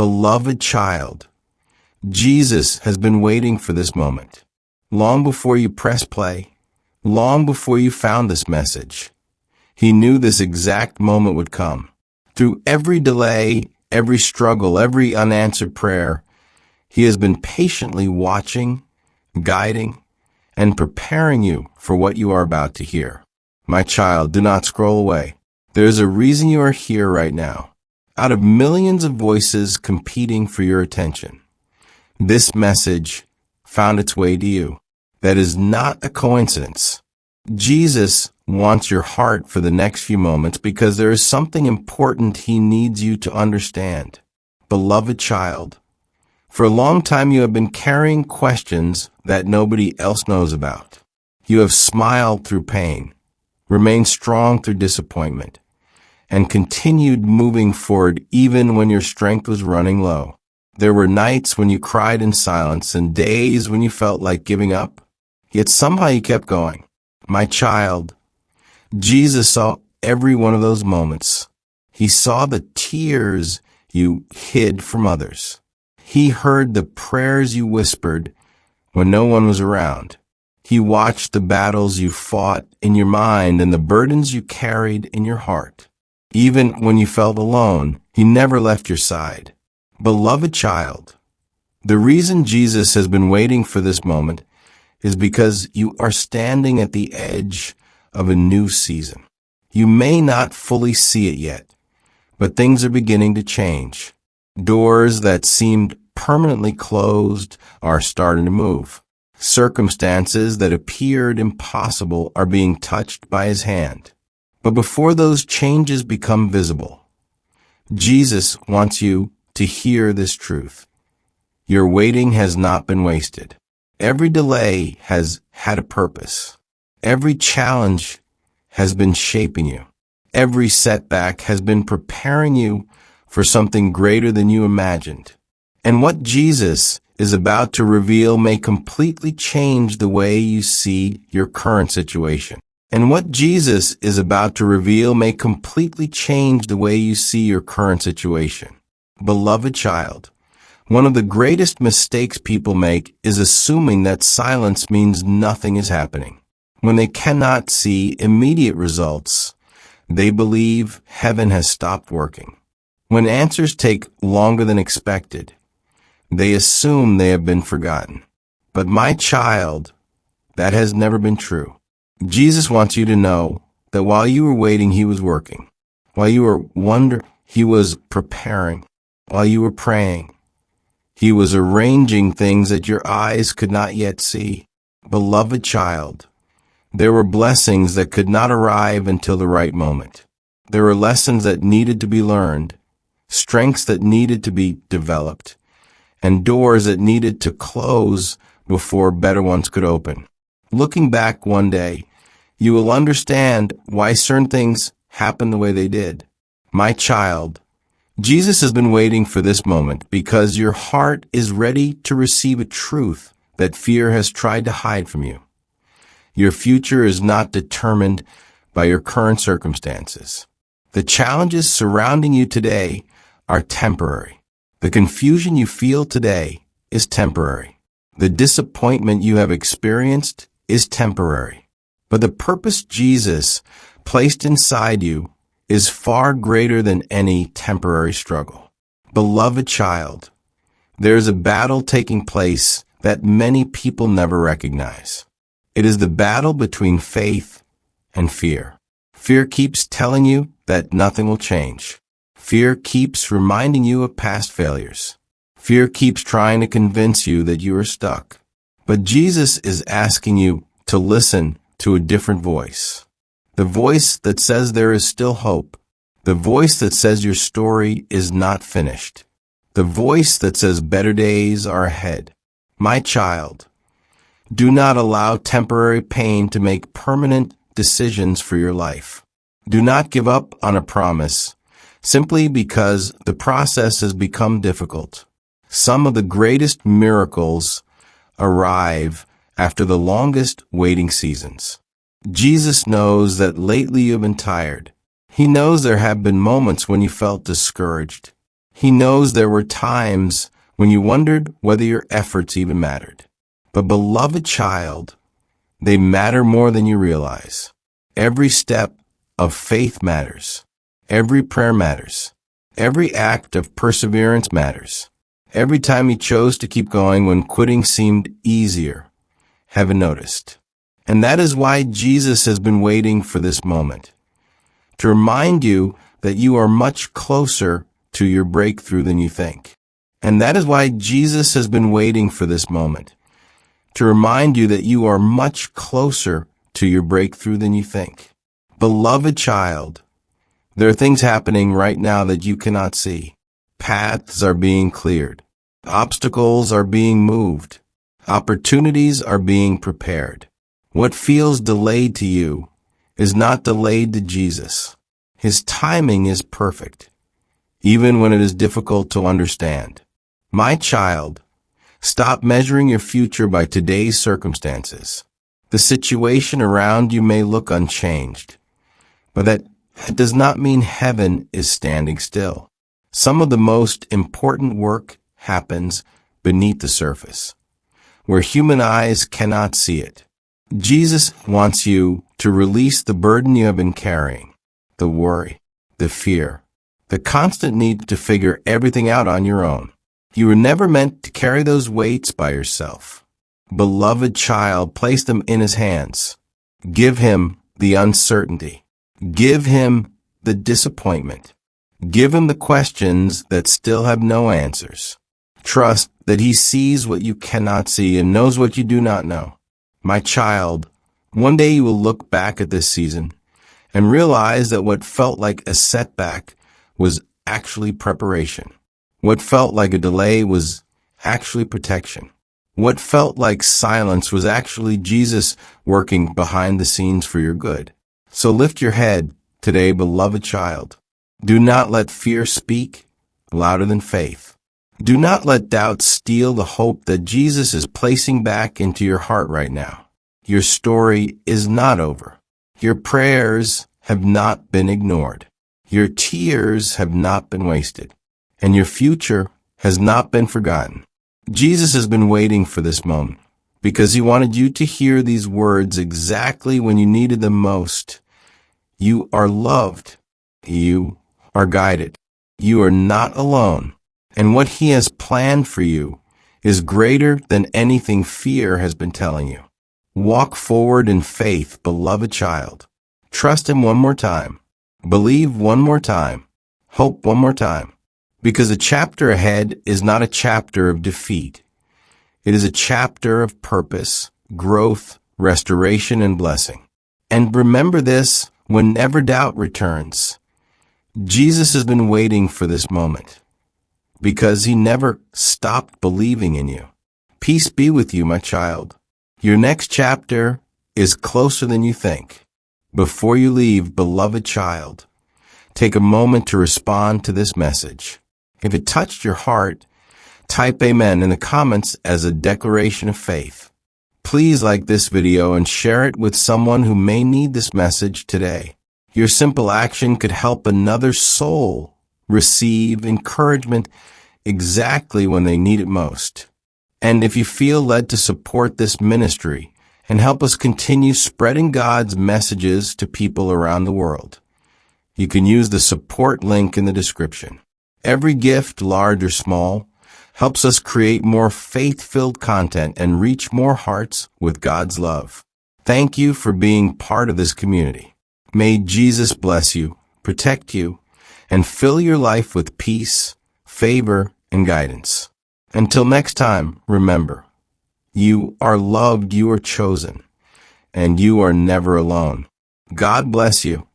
Beloved child, Jesus has been waiting for this moment. Long before you press play, long before you found this message, He knew this exact moment would come. Through every delay, every struggle, every unanswered prayer, He has been patiently watching, guiding, and preparing you for what you are about to hear. My child, do not scroll away. There is a reason you are here right now. Out of millions of voices competing for your attention, this message found its way to you. That is not a coincidence. Jesus wants your heart for the next few moments because there is something important He needs you to understand. Beloved child, for a long time you have been carrying questions that nobody else knows about. You have smiled through pain, remained strong through disappointment, and continued moving forward even when your strength was running low. There were nights when you cried in silence and days when you felt like giving up, yet somehow you kept going. My child, Jesus saw every one of those moments. He saw the tears you hid from others. He heard the prayers you whispered when no one was around. He watched the battles you fought in your mind and the burdens you carried in your heart. Even when you felt alone, He never left your side. Beloved child, the reason Jesus has been waiting for this moment is because you are standing at the edge of a new season. You may not fully see it yet, but things are beginning to change. Doors that seemed permanently closed are starting to move. Circumstances that appeared impossible are being touched by His hand. But before those changes become visible, Jesus wants you to hear this truth. Your waiting has not been wasted. Every delay has had a purpose. Every challenge has been shaping you. Every setback has been preparing you for something greater than you imagined. And what Jesus is about to reveal may completely change the way you see your current situation. And what Jesus is about to reveal may completely change the way you see your current situation. Beloved child, one of the greatest mistakes people make is assuming that silence means nothing is happening. When they cannot see immediate results, they believe heaven has stopped working. When answers take longer than expected, they assume they have been forgotten. But my child, that has never been true. Jesus wants you to know that while you were waiting, He was working. While you were wondering, He was preparing. While you were praying, He was arranging things that your eyes could not yet see. Beloved child, there were blessings that could not arrive until the right moment. There were lessons that needed to be learned, strengths that needed to be developed, and doors that needed to close before better ones could open. Looking back one day, you will understand why certain things happened the way they did. My child, Jesus has been waiting for this moment because your heart is ready to receive a truth that fear has tried to hide from you. Your future is not determined by your current circumstances. The challenges surrounding you today are temporary. The confusion you feel today is temporary. The disappointment you have experienced is temporary. But the purpose Jesus placed inside you is far greater than any temporary struggle. Beloved child, there is a battle taking place that many people never recognize. It is the battle between faith and fear. Fear keeps telling you that nothing will change. Fear keeps reminding you of past failures. Fear keeps trying to convince you that you are stuck. But Jesus is asking you to listen to a different voice. The voice that says there is still hope. The voice that says your story is not finished. The voice that says better days are ahead. My child, do not allow temporary pain to make permanent decisions for your life. Do not give up on a promise simply because the process has become difficult. Some of the greatest miracles arrive after the longest waiting seasons. Jesus knows that lately you've been tired. He knows there have been moments when you felt discouraged. He knows there were times when you wondered whether your efforts even mattered. But beloved child, they matter more than you realize. Every step of faith matters. Every prayer matters. Every act of perseverance matters. Every time you chose to keep going when quitting seemed easier, heaven noticed. And that is why Jesus has been waiting for this moment, to remind you that you are much closer to your breakthrough than you think. And that is why Jesus has been waiting for this moment, to remind you that you are much closer to your breakthrough than you think. Beloved child, there are things happening right now that you cannot see. Paths are being cleared. Obstacles are being moved. Opportunities are being prepared. What feels delayed to you is not delayed to Jesus. His timing is perfect, even when it is difficult to understand. My child, stop measuring your future by today's circumstances. The situation around you may look unchanged, but that does not mean heaven is standing still. Some of the most important work happens beneath the surface, where human eyes cannot see it. Jesus wants you to release the burden you have been carrying, the worry, the fear, the constant need to figure everything out on your own. You were never meant to carry those weights by yourself. Beloved child, place them in His hands. Give Him the uncertainty. Give Him the disappointment. Give Him the questions that still have no answers. Trust that He sees what you cannot see and knows what you do not know. My child, one day you will look back at this season and realize that what felt like a setback was actually preparation. What felt like a delay was actually protection. What felt like silence was actually Jesus working behind the scenes for your good. So lift your head today, beloved child. Do not let fear speak louder than faith. Do not let doubt steal the hope that Jesus is placing back into your heart right now. Your story is not over. Your prayers have not been ignored. Your tears have not been wasted. And your future has not been forgotten. Jesus has been waiting for this moment because He wanted you to hear these words exactly when you needed them most. You are loved. You are guided. You are not alone. And what He has planned for you is greater than anything fear has been telling you. Walk forward in faith, beloved child. Trust Him one more time. Believe one more time. Hope one more time. Because the chapter ahead is not a chapter of defeat. It is a chapter of purpose, growth, restoration, and blessing. And remember this whenever doubt returns. Jesus has been waiting for this moment because He never stopped believing in you. Peace be with you, my child. Your next chapter is closer than you think. Before you leave, beloved child, take a moment to respond to this message. If it touched your heart, type Amen in the comments as a declaration of faith. Please like this video and share it with someone who may need this message today. Your simple action could help another soul receive encouragement exactly when they need it most. And if you feel led to support this ministry and help us continue spreading God's messages to people around the world, you can use the support link in the description. Every gift, large or small, helps us create more faith-filled content and reach more hearts with God's love. Thank you for being part of this community. May Jesus bless you, protect you, and fill your life with peace, favor, and guidance. Until next time, remember, you are loved, you are chosen, and you are never alone. God bless you.